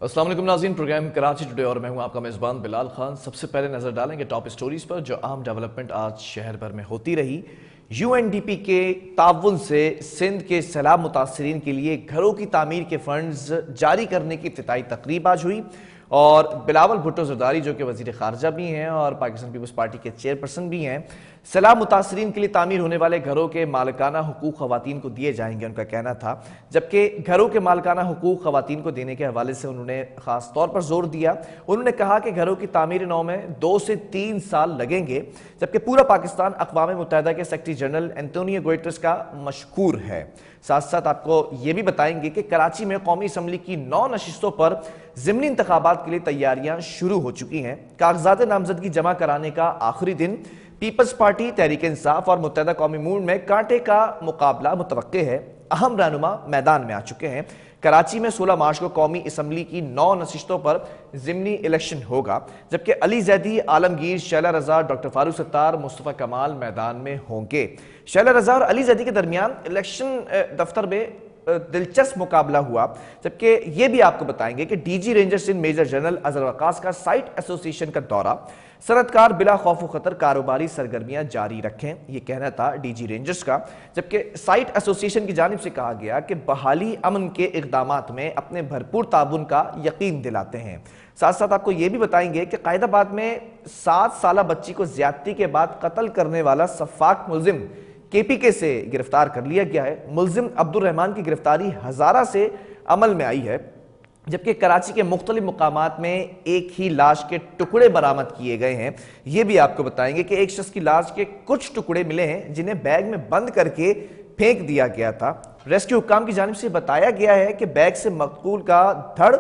السلام علیکم ناظرین، پروگرام کراچی ٹوڈے اور میں ہوں آپ کا میزبان بلال خان۔ سب سے پہلے نظر ڈالیں گے ٹاپ سٹوریز پر جو اہم ڈیولپمنٹ آج شہر بھر میں ہوتی رہی۔ یو این ڈی پی کے تعاون سے سندھ کے سیلاب متاثرین کے لیے گھروں کی تعمیر کے فنڈز جاری کرنے کی افتتاحی تقریب آج ہوئی، اور بلاول بھٹو زرداری جو کہ وزیر خارجہ بھی ہیں اور پاکستان پیپلز پارٹی کے چیئرپرسن بھی ہیں، سیلاب متاثرین کے لیے تعمیر ہونے والے گھروں کے مالکانہ حقوق خواتین کو دیے جائیں گے، ان کا کہنا تھا۔ جبکہ گھروں کے مالکانہ حقوق خواتین کو دینے کے حوالے سے انہوں نے خاص طور پر زور دیا۔ انہوں نے کہا کہ گھروں کی تعمیر نو میں 2 سے 3 سال لگیں گے، جبکہ پورا پاکستان اقوام متحدہ کے سیکرٹری جنرل انتونیو گوئٹرس کا مشکور ہے۔ ساتھ ساتھ آپ کو یہ بھی بتائیں گے کہ کراچی میں قومی اسمبلی کی 9 نشستوں پر ضمنی انتخابات کے لیے تیاریاں شروع ہو چکی ہیں۔ کاغذات نامزدگی جمع کرانے کا آخری دن، پیپلز پارٹی، تحریک انصاف اور متحدہ قومی موومنٹ میں کانٹے کا مقابلہ متوقع ہے۔ اہم رہنما میدان میں آ چکے ہیں۔ کراچی میں 16 مارچ کو قومی اسمبلی کی 9 نشستوں پر ضمنی الیکشن ہوگا، جبکہ علی زیدی، عالمگیر، شیلہ رضا، ڈاکٹر فاروق ستار، مصطفیٰ کمال میدان میں ہوں گے۔ شیلہ رضا اور علی زیدی کے درمیان الیکشن دفتر میں دلچسپ مقابلہ ہوا، جبکہ یہ بھی آپ کو بتائیں گے کہ D G ranger Sindh major general Azhar Waqas کا سائٹ ایسوسی ایشن کا دورہ۔ صنعتکار بلا خوف و خطر کاروباری سرگرمیاں جاری رکھیں، یہ کہنا تھا ڈی جی رینجرز کا، جبکہ سائٹ ایسوسی ایشن کی جانب سے کہا گیا کہ بحالی امن کے اقدامات میں اپنے بھرپور تعاون کا یقین دلاتے ہیں۔ ساتھ ساتھ آپ کو یہ بھی بتائیں گے کہ قائد آباد میں 7 سالہ بچی کو زیادتی کے بعد قتل کرنے والا سفاک ملزم کے پی کے سے گرفتار کر لیا گیا ہے۔ ملزم عبد الرحمان کی گرفتاری ہزارہ سے عمل میں آئی ہے، جبکہ کراچی کے مختلف مقامات میں ایک ہی لاش کے ٹکڑے برآمد کیے گئے ہیں۔ یہ بھی آپ کو بتائیں گے کہ ایک شخص کی لاش کے کچھ ٹکڑے ملے ہیں جنہیں بیگ میں بند کر کے پھینک دیا گیا تھا۔ ریسکیو حکام کی جانب سے بتایا گیا ہے کہ بیگ سے مقتول کا دھڑ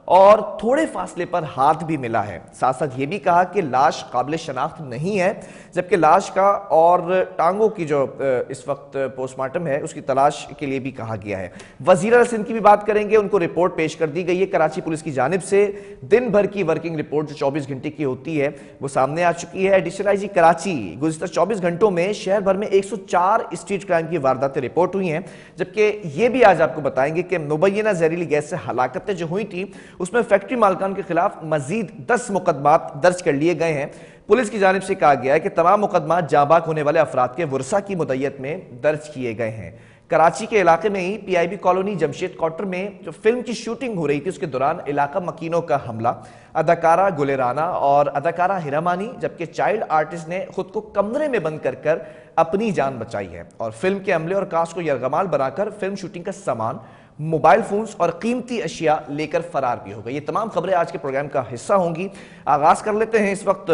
اور تھوڑے فاصلے پر ہاتھ بھی ملا ہے۔ ساتھ ساتھ یہ بھی کہا کہ لاش قابل شناخت نہیں ہے، جبکہ لاش کا اور ٹانگوں کی جو اس وقت پوسٹ مارٹم ہے اس کی تلاش کے لیے بھی کہا گیا ہے۔ وزیر اعلیٰ سندھ کی بھی بات کریں گے، ان کو رپورٹ پیش کر دی گئی ہے کراچی پولیس کی جانب سے۔ دن بھر کی ورکنگ رپورٹ جو 24 گھنٹے کی ہوتی ہے وہ سامنے آ چکی ہے۔ ایڈیشنل آئی جی کراچی گزشتہ 24 گھنٹوں میں شہر بھر میں 104 اسٹریٹ کرائم کی وارداتیں رپورٹ ہوئی ہیں، جبکہ یہ بھی آج آپ کو بتائیں گے کہ مبینہ زہریلی گیس سے ہلاکتیں جو ہوئی تھیں اس میں فیکٹری مالکان کے خلاف مزید 10 مقدمات درج کر لیے گئے ہیں۔ پولیس کی جانب سے کہا گیا ہے کہ تمام مقدمات جاں بحق ہونے والے افراد کے ورثاء کی مدعیت میں درج کیے گئے ہیں۔ کراچی کے علاقے میں ہی پی آئی بی کالونی جمشید کوارٹر میں جو فلم کی شوٹنگ ہو رہی تھی اس کے دوران علاقہ مکینوں کا حملہ، اداکارہ گل رانا اور اداکارہ ہیرامانی جبکہ چائلڈ آرٹسٹ نے خود کو کمرے میں بند کر اپنی جان بچائی ہے، اور فلم کے عملے اور کاسٹ کو یرغمال بنا کر فلم شوٹنگ کا سامان، موبائل فونز اور قیمتی اشیاء لے کر فرار بھی ہو گئے۔ یہ تمام خبریں آج کے پروگرام کا حصہ ہوں گی۔ آغاز کر لیتے ہیں۔ اس وقت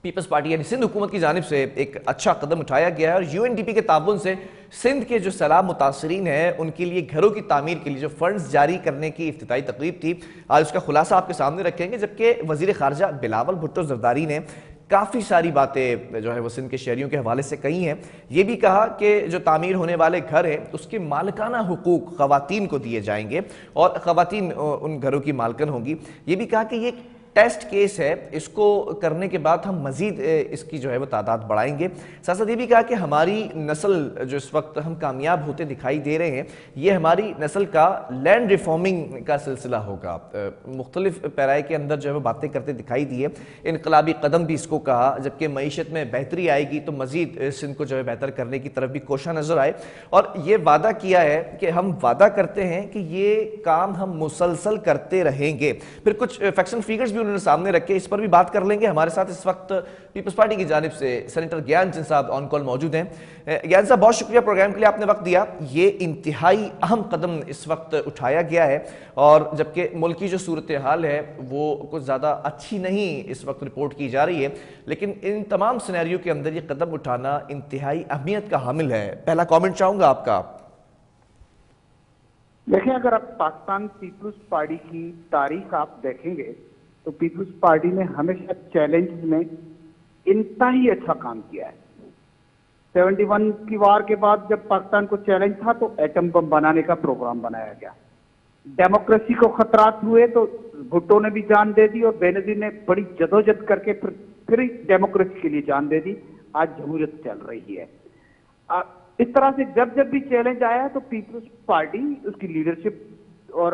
پیپلز پارٹی یعنی سندھ حکومت کی جانب سے ایک اچھا قدم اٹھایا گیا ہے، اور یو این ڈی پی کے تعاون سے سندھ کے جو سیلاب متاثرین ہیں ان کے لیے گھروں کی تعمیر کے لیے جو فنڈز جاری کرنے کی افتتاحی تقریب تھی، آج اس کا خلاصہ آپ کے سامنے رکھیں گے، جبکہ وزیر خارجہ بلاول بھٹو زرداری نے کافی ساری باتیں جو ہے وہ سندھ کے شہریوں کے حوالے سے کہی ہیں۔ یہ بھی کہا کہ جو تعمیر ہونے والے گھر ہیں اس کے مالکانہ حقوق خواتین کو دیے جائیں گے اور خواتین ان گھروں کی مالکن ہوں گی۔ یہ بھی کہا کہ یہ ٹیسٹ کیس ہے، اس کو کرنے کے بعد ہم مزید اس کی جو ہے وہ تعداد بڑھائیں گے۔ ساتھ ساتھ یہ بھی کہا کہ ہماری نسل جو اس وقت ہم کامیاب ہوتے دکھائی دے رہے ہیں، یہ ہماری نسل کا لینڈ ریفارمنگ کا سلسلہ ہوگا۔ مختلف پیرائے کے اندر جو ہے وہ باتیں کرتے دکھائی دی ہے۔ انقلابی قدم بھی اس کو کہا، جبکہ معیشت میں بہتری آئے گی تو مزید سندھ کو جو ہے بہتر کرنے کی طرف بھی کوشاں نظر آئے، اور یہ وعدہ کیا ہے کہ ہم وعدہ کرتے ہیں کہ یہ کام ہم مسلسل کرتے رہیں گے۔ پھر کچھ فیکٹس اینڈ فیگرز بھی انہوں نے سامنے رکھے، اس پر بھی بات کر لیں گے۔ ہمارے ساتھ اس وقت پیپلز پارٹی کی جانب سے سینیٹر گیان چند صاحب آن کال موجود ہیں۔ گیان صاحب بہت شکریہ پروگرام کے لیے، آپ نے وقت دیا۔ یہ انتہائی اہم قدم اس وقت اٹھایا گیا ہے، اور جبکہ ملک کی جو صورتحال ہے وہ کچھ زیادہ اچھی نہیں اس وقت رپورٹ کی جا رہی ہے، لیکن ان تمام سینیریو کے اندر یہ قدم اٹھانا انتہائی اہمیت کا حامل ہے۔ پہلا کامنٹ چاہوں گا آپ کا۔ دیکھیں، اگر آپ پاکستان پیپلز پارٹی کی تاریخ آپ دیکھیں گے تو پیپلز پارٹی نے ہمیشہ چیلنج میں انتہائی اچھا کام کیا ہے۔ 71 کی وار کے بعد جب پاکستان کو چیلنج تھا تو ایٹم بم بنانے کا پروگرام بنایا گیا۔ ڈیموکریسی کو خطرات ہوئے تو بھٹو نے بھی جان دے دی، اور بینظیر نے بڑی جدوجہد کر کے پھر ڈیموکریسی کے لیے جان دے دی۔ آج جمہوریت چل رہی ہے۔ اس طرح سے جب بھی چیلنج آیا تو پیپلز پارٹی، اس کی لیڈرشپ اور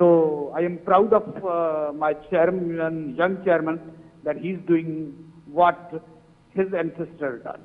So I am proud of my chairman, young chairman, that he is doing what his ancestor done.